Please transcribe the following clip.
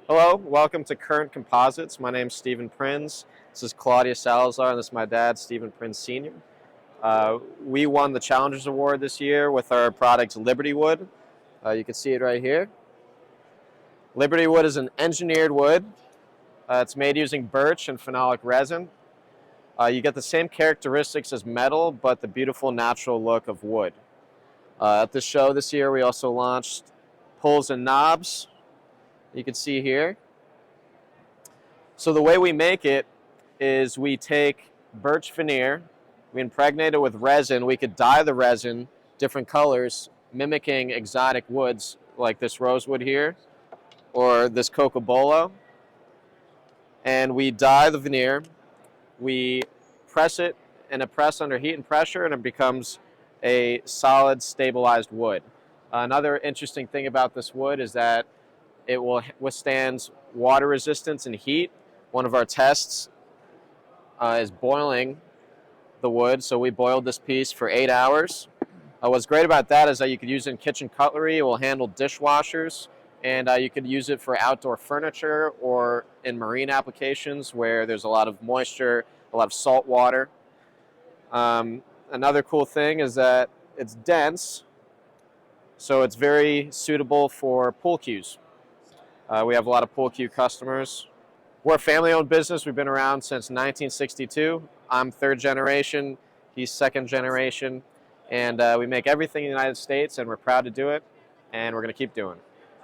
Hello, welcome to Current Composites. My name's Stephen Prinz. This is Claudia Salazar, and this is my dad, Stephen Prinz Sr. We won the Challengers Award this year with our product Liberty Wood. You can see it right here. Liberty Wood is an engineered wood. It's made using birch and phenolic resin. You get the same characteristics as metal, but the beautiful natural look of wood. At the show this year, we also launched pulls and knobs. You can see here. So the way we make it is we take birch veneer, we impregnate it with resin. We could dye the resin different colors, mimicking exotic woods like this rosewood here or this cocobolo. And we dye the veneer. We press it in a press under heat and pressure, and it becomes a solid, stabilized wood. Another interesting thing about this wood is that it will withstand water resistance and heat. One of our tests is boiling the wood, so we boiled this piece for 8 hours. What's great about that is that you could use it in kitchen cutlery. It will handle dishwashers, and you could use it for outdoor furniture or in marine applications where there's a lot of moisture, a lot of salt water. Another cool thing is that it's dense, so it's very suitable for pool cues. We have a lot of pool cue customers. We're a family-owned business. We've been around since 1962. I'm third generation. He's second generation. And we make everything in the United States, and we're proud to do it, and we're going to keep doing it.